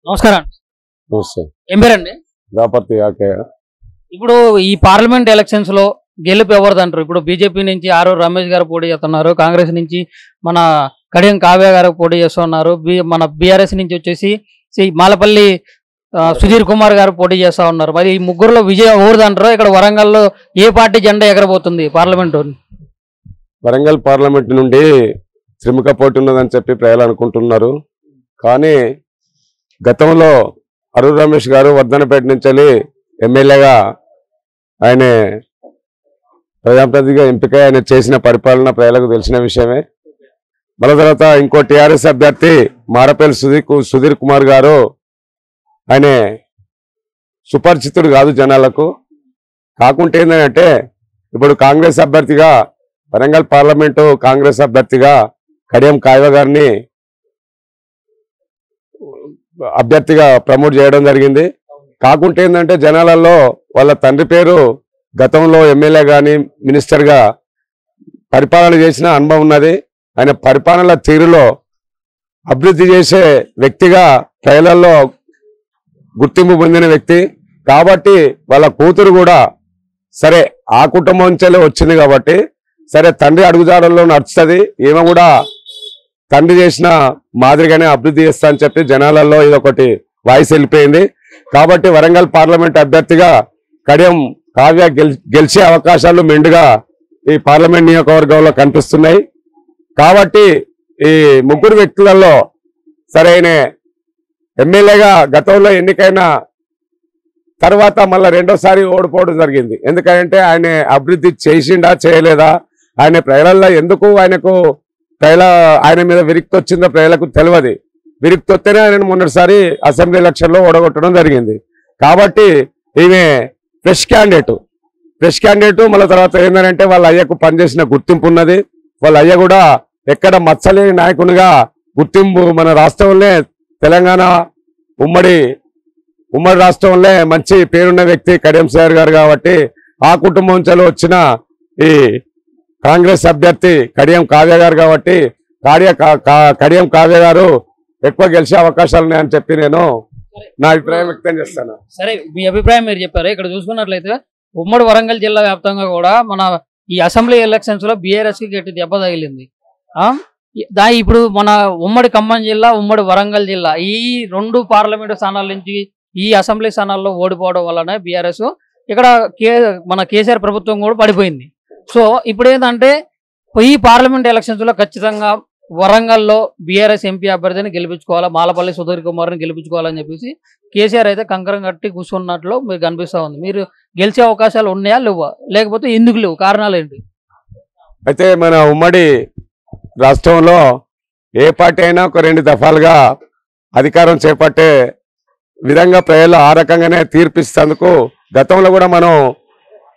నమస్కారం. నమస్తే. ఏం పేరండి? దాపర్తి యాకే. ఇప్పుడు ఈ పార్లమెంట్ ఎలక్షన్స్ లో గెలుపు ఎవరిదంటారు? ఇప్పుడు బీజేపీ నుంచి ఆరూరు రమేష్ గారు పోటీ చేస్తున్నారు, కాంగ్రెస్ నుంచి మన కడియం కావ్య గారు పోటీ చేస్తున్నారు, మన బీఆర్ఎస్ నుంచి వచ్చేసి మాలపల్లి సుధీర్ కుమార్ గారు పోటీ చేస్తా ఉన్నారు. మరి ఈ ముగ్గురులో విజయం ఎవరిదంటారు? ఇక్కడ వరంగల్లో ఏ పార్టీ జెండా ఎగరబోతుంది పార్లమెంటు? వరంగల్ పార్లమెంట్ నుండి త్రిముఖ పోటీ ఉన్నదని చెప్పి ప్రజలు అనుకుంటున్నారు. కానీ గతంలో అరూర్ రమేష్ గారు వర్ధనపేట నుంచి ఎమ్మెల్యేగా ఆయన ప్రజాప్రతినిధిగా ఎంపిక ఆయన చేసిన పరిపాలన ప్రజలకు తెలిసిన విషయమే. మళ్ళీ తర్వాత ఇంకో టీఆర్ఎస్ అభ్యర్థి మారపల్లి సుధీర్ కుమార్ గారు ఆయన సుపరిచితుడు కాదు జనాలకు. కాకుంటే ఏంటంటే ఇప్పుడు కాంగ్రెస్ అభ్యర్థిగా వరంగల్ పార్లమెంటు కాంగ్రెస్ అభ్యర్థిగా కడియం కావ్య గారిని అభ్యర్థిగా ప్రమోట్ చేయడం జరిగింది. కాకుంటే ఏంటంటే జనాలలో వాళ్ళ తండ్రి పేరు గతంలో ఎమ్మెల్యే కానీ మినిస్టర్గా పరిపాలన చేసిన అనుభవం ఉన్నది. ఆయన పరిపాలన తీరులో అభివృద్ధి చేసే వ్యక్తిగా ప్రజలలో గుర్తింపు పొందిన వ్యక్తి కాబట్టి వాళ్ళ కూతురు కూడా సరే ఆ కుటుంబం నుంచే వచ్చింది కాబట్టి సరే తండ్రి అడుగుజాడల్లో నడుస్తుంది, ఈమె కూడా తండ్రి చేసిన మాదిరిగానే అభివృద్ధి చేస్తా అని చెప్పి జనాలలో ఇదొకటి వాయిస్ వెళ్ళిపోయింది. కాబట్టి వరంగల్ పార్లమెంట్ అభ్యర్థిగా కడియం కావ్య గెలిచే అవకాశాలు మెండుగా ఈ పార్లమెంట్ నియోజకవర్గంలో కనిపిస్తున్నాయి. కాబట్టి ఈ ముగ్గురు వ్యక్తులలో సరైన ఎమ్మెల్యేగా గతంలో ఎన్నికైన తర్వాత మళ్ళీ రెండోసారి ఓడిపోవడం జరిగింది. ఎందుకంటే ఆయన అభివృద్ధి చేసిండా చేయలేదా, ఆయన ప్రజలలో ఎందుకు ఆయనకు ఆయన మీద విరక్తి వచ్చిందో ప్రజలకు తెలియదు. విరక్తి వస్తేనే ఆయన మొన్నటిసారి అసెంబ్లీ ఎలక్షన్లో ఓడగొట్టడం జరిగింది. కాబట్టి ఈమె ఫ్రెష్ క్యాండిడేట్ మళ్ళీ తర్వాత ఏంటంటే వాళ్ళ అయ్యకు పనిచేసిన గుర్తింపు ఉన్నది. వాళ్ళ అయ్య కూడా ఎక్కడ మచ్చలేని నాయకునిగా గుర్తింపు మన రాష్ట్రంలో తెలంగాణ ఉమ్మడి రాష్ట్రంలో మంచి పేరున్న వ్యక్తి కడియం సార్ గారు కాబట్టి ఆ కుటుంబం నుంచి వచ్చిన ఈ కాంగ్రెస్ అభ్యర్థి కడియం కావ్య గారు కాబట్టి కడియం కావ్య గారు ఎక్కువ గెలిచే అవకాశాలు ఉన్నాయని చెప్పి నేను నా అభిప్రాయం వ్యక్తం చేస్తాను. సరే, మీ అభిప్రాయం మీరు చెప్పారు. ఇక్కడ చూసుకున్నట్లయితే ఉమ్మడి వరంగల్ జిల్లా వ్యాప్తంగా కూడా మన ఈ అసెంబ్లీ ఎలక్షన్స్ లో బీఆర్ఎస్ కి గట్టి దెబ్బ తగిలింది. ఇప్పుడు మన ఉమ్మడి ఖమ్మం జిల్లా, ఉమ్మడి వరంగల్ జిల్లా ఈ రెండు పార్లమెంటు స్థానాల నుంచి ఈ అసెంబ్లీ స్థానాల్లో ఓడిపోవడం వల్లనే బీఆర్ఎస్ ఇక్కడ మన కేసీఆర్ ప్రభుత్వం కూడా పడిపోయింది. సో ఇప్పుడు ఏంటంటే ఈ పార్లమెంట్ ఎలక్షన్స్ లో ఖచ్చితంగా వరంగల్లో బీఆర్ఎస్ ఎంపీ అభ్యర్థిని గెలిపించుకోవాలా, మాలపల్లి సుధీర్ కుమార్ని గెలిపించుకోవాలని చెప్పేసి కేసీఆర్ అయితే కంకరం కట్టి కూర్చున్నట్లు మీరు కనిపిస్తా ఉంది. మీరు గెలిచే అవకాశాలు ఉన్నాయా లేవా, లేకపోతే ఎందుకు లేవు, కారణాలు ఏంటి? అయితే మన ఉమ్మడి రాష్ట్రంలో ఏ పార్టీ అయినా ఒక 2 దఫాలుగా అధికారం చేపట్టే విధంగా ప్రజలు ఆ రకంగానే తీర్పిస్తేందుకు గతంలో కూడా మనం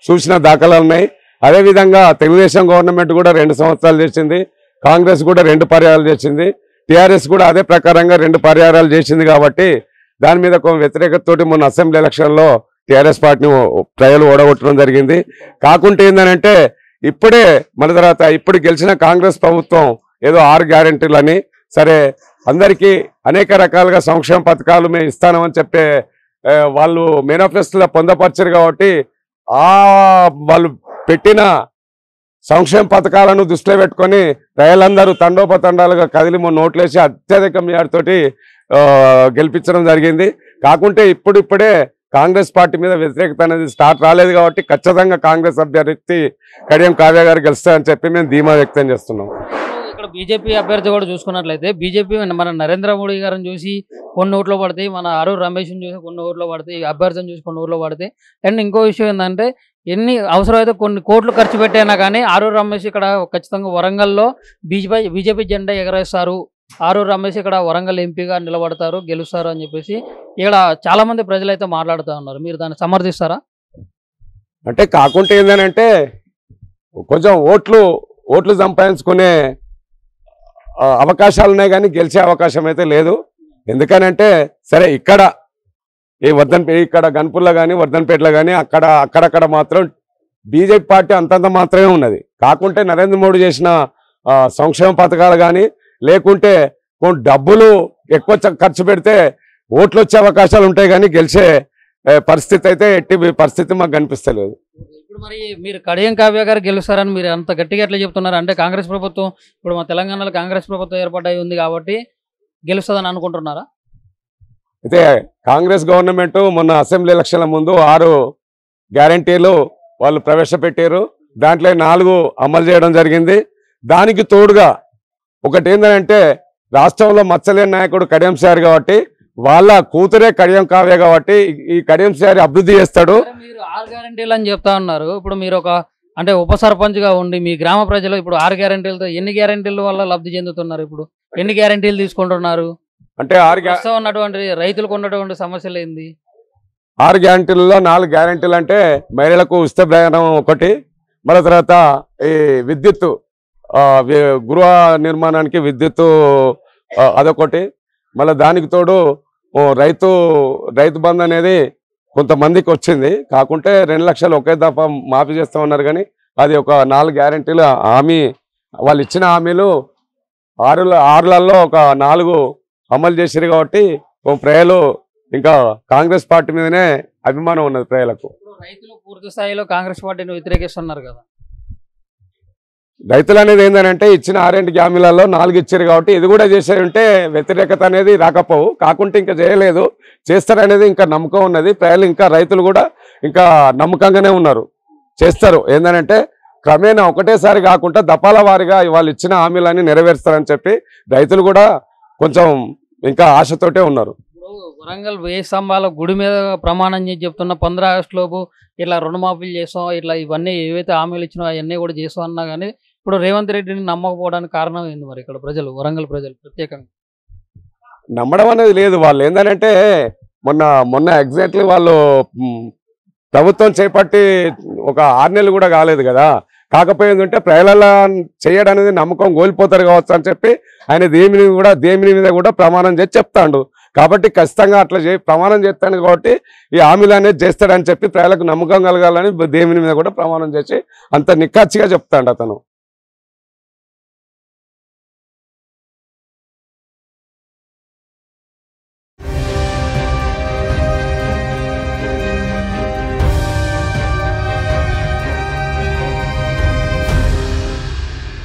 చూసిన దాఖలాలు ఉన్నాయి. అదేవిధంగా తెలుగుదేశం గవర్నమెంట్ కూడా 2 సంవత్సరాలు చేసింది, కాంగ్రెస్ కూడా 2 పర్యాయాలు చేసింది, టీఆర్ఎస్ కూడా అదే ప్రకారంగా 2 పర్యాయాలు చేసింది. కాబట్టి దాని మీద ఒక వ్యతిరేకతతోటి మొన్న అసెంబ్లీ ఎలక్షన్లో టీఆర్ఎస్ పార్టీని ప్రజలు ఓడగొట్టడం జరిగింది. కాకుంటే ఏంటంటే ఇప్పుడే మన తర్వాత ఇప్పుడు గెలిచిన కాంగ్రెస్ ప్రభుత్వం ఏదో 6 గ్యారెంటీలని సరే అందరికీ అనేక రకాలుగా సంక్షేమ పథకాలు మేము ఇస్తామని చెప్పే వాళ్ళు మేనిఫెస్టోలో పొందపరిచారు. కాబట్టి వాళ్ళు పెట్టిన సంక్షేమ పథకాలను దృష్టిలో పెట్టుకొని ప్రజలందరూ తండోపతండాలుగా కదిలి నోట్లేసి అత్యధిక మేరతోటి గెలిపించడం జరిగింది. కాకుంటే ఇప్పుడే కాంగ్రెస్ పార్టీ మీద వ్యతిరేకత అనేది స్టార్ట్ రాలేదు కాబట్టి ఖచ్చితంగా కాంగ్రెస్ అభ్యర్థి కడియం కావ్య గారు గెలుస్తారని చెప్పి మేము ధీమా వ్యక్తం చేస్తున్నాం. ఇక్కడ బీజేపీ అభ్యర్థి కూడా చూసుకున్నట్లయితే బీజేపీ మన నరేంద్ర మోడీ గారిని చూసి కొన్ని ఓట్లు పడతాయి, మన అరూర్ రమేష్ని చూసి కొన్ని ఓట్లు పడతాయి, అభ్యర్థిని చూసి కొన్ని ఓట్లు పడతాయి. అండ్ ఇంకో విషయం ఏంటంటే ఎన్ని అవసరమైతే కొన్ని కోట్లు ఖర్చు పెట్టైనా కానీ ఆరూర్ రమేష్ ఇక్కడ ఖచ్చితంగా వరంగల్లో బీజేపీ జెండా ఎగరేస్తారు, ఆరూర్ రమేష్ ఇక్కడ వరంగల్ ఎంపీగా నిలబడతారు, గెలుస్తారు అని చెప్పేసి ఇక్కడ చాలా మంది ప్రజలు అయితే మాట్లాడుతూ ఉన్నారు. మీరు దాన్ని సమర్థిస్తారా? అంటే కాకుంటే ఏంటంటే కొంచెం ఓట్లు సంపాదించుకునే అవకాశాలు ఉన్నాయి కానీ గెలిచే అవకాశం అయితే లేదు. ఎందుకనంటే సరే ఇక్కడ ఇక్కడ గన్పూర్లో కానీ వర్ధన్పేటలో కానీ అక్కడక్కడ మాత్రం బీజేపీ పార్టీ అంతంత మాత్రమే ఉన్నది. కాకుంటే నరేంద్ర మోడీ చేసిన సంక్షేమ పథకాలు కానీ లేకుంటే డబ్బులు ఎక్కువ ఖర్చు పెడితే ఓట్లు వచ్చే అవకాశాలు ఉంటాయి కానీ గెలిచే పరిస్థితి అయితే ఎట్టి పరిస్థితి మాకు కనిపిస్తలేదు. ఇప్పుడు మరి మీరు కడియం కావ్య గారు గెలుస్తారని మీరు అంత గట్టిగా ఎట్లా చెప్తున్నారు? అంటే కాంగ్రెస్ ప్రభుత్వం ఇప్పుడు మా తెలంగాణలో కాంగ్రెస్ ప్రభుత్వం ఏర్పాటై ఉంది కాబట్టి గెలుస్తుందని అనుకుంటున్నారా? అయితే కాంగ్రెస్ గవర్నమెంట్ మొన్న అసెంబ్లీ ఎలక్షన్ల ముందు 6 గ్యారంటీలు వాళ్ళు ప్రవేశపెట్టారు. దాంట్లో 4 అమలు చేయడం జరిగింది. దానికి తోడుగా ఒకటి ఏంటంటే రాష్ట్రంలో మత్స్యలేని నాయకుడు కడియం శ్రీహరి కాబట్టి వాళ్ళ కూతురే కడియం కావ్య కాబట్టి ఈ కడియం శ్రీహరి అభివృద్ధి చేస్తాడు. మీరు 6 గ్యారంటీలు అని చెప్తా ఉన్నారు. ఇప్పుడు మీరు ఒక అంటే ఉప సర్పంచ్గా ఉండి మీ గ్రామ ప్రజలు ఇప్పుడు 6 గ్యారంటీలతో ఎన్ని గ్యారంటీల వల్ల లబ్ధి చెందుతున్నారు? ఇప్పుడు ఎన్ని గ్యారంటీలు తీసుకుంటున్నారు? అంటే 6 ఉన్నటువంటి రైతులకు ఉన్నటువంటి సమస్యలు ఏంది? 6 గ్యారంటీలలో 4 గ్యారంటీలు అంటే మహిళలకు ఉచిత ప్రయాణం ఒకటి, మళ్ళీ తర్వాత ఈ విద్యుత్తు గృహ నిర్మాణానికి విద్యుత్తు అదొకటి, మళ్ళీ దానికి తోడు రైతు బంధు అనేది కొంతమందికి వచ్చింది. కాకుంటే 2 లక్షలు ఒకే దఫా మాఫీ చేస్తామన్నారు కానీ అది ఒక 4 గ్యారంటీలు హామీ వాళ్ళు ఇచ్చిన హామీలు 6లలో ఒక 4 అమలు చేశారు కాబట్టి ప్రజలు ఇంకా కాంగ్రెస్ పార్టీ మీదనే అభిమానం ఉన్నది ప్రజలకు. రైతులు పూర్తి స్థాయిలో కాంగ్రెస్ పార్టీని వ్యతిరేకిస్తున్నారు కదా. రైతులు అనేది ఏంటంటే ఇచ్చిన 6 హామీలలో 4 ఇచ్చారు కాబట్టి ఇది కూడా చేసే ఉంటే వ్యతిరేకత అనేది రాకపోవు. కాకుంటే ఇంకా చేయలేదు, చేస్తారనేది ఇంకా నమ్మకం ఉన్నది. ప్రజలు ఇంకా రైతులు కూడా ఇంకా నమ్మకంగానే ఉన్నారు, చేస్తారు. ఏంటంటే క్రమేణా ఒకటేసారి కాకుండా దఫాల వారీగా వాళ్ళు ఇచ్చిన హామీలన్నీ నెరవేరుస్తారని చెప్పి రైతులు కూడా కొంచెం ఇంకా ఆశతోటే ఉన్నారు. వరంగల్ 1000 స్తంభాల గుడి మీద ప్రమాణం చేసి చెప్తున్న 15 ఆగస్టు లోపు ఇట్లా రుణమాఫీలు చేస్తాం, ఇట్లా ఇవన్నీ ఏవైతే హామీలు ఇచ్చినా అవన్నీ కూడా చేస్తాం అన్నా కానీ ఇప్పుడు రేవంత్ రెడ్డిని నమ్మకపోవడానికి కారణం ఏంది మరి? ఇక్కడ ప్రజలు వరంగల్ ప్రజలు ప్రత్యేకంగా నమ్మడం అనేది లేదు. వాళ్ళు ఏంటంటే మొన్న ఎగ్జాక్ట్లీ వాళ్ళు ప్రభుత్వం చేపట్టి ఒక 6 నెలలు కూడా కాలేదు కదా. కాకపోయిందంటే ప్రజల చేయడానికి నమ్మకం కోల్పోతారు కావచ్చు అని చెప్పి ఆయన దేని మీద కూడా ప్రమాణం చేసి చెప్తాడు. కాబట్టి ఖచ్చితంగా అట్లా ప్రమాణం చేస్తాడు కాబట్టి ఈ హామీలు అనేది చేస్తాడని చెప్పి ప్రజలకు నమ్మకం కలగాలని దేవుని మీద కూడా ప్రమాణం చేసి అంత నిక్కచ్చిగా చెప్తాడు అతను.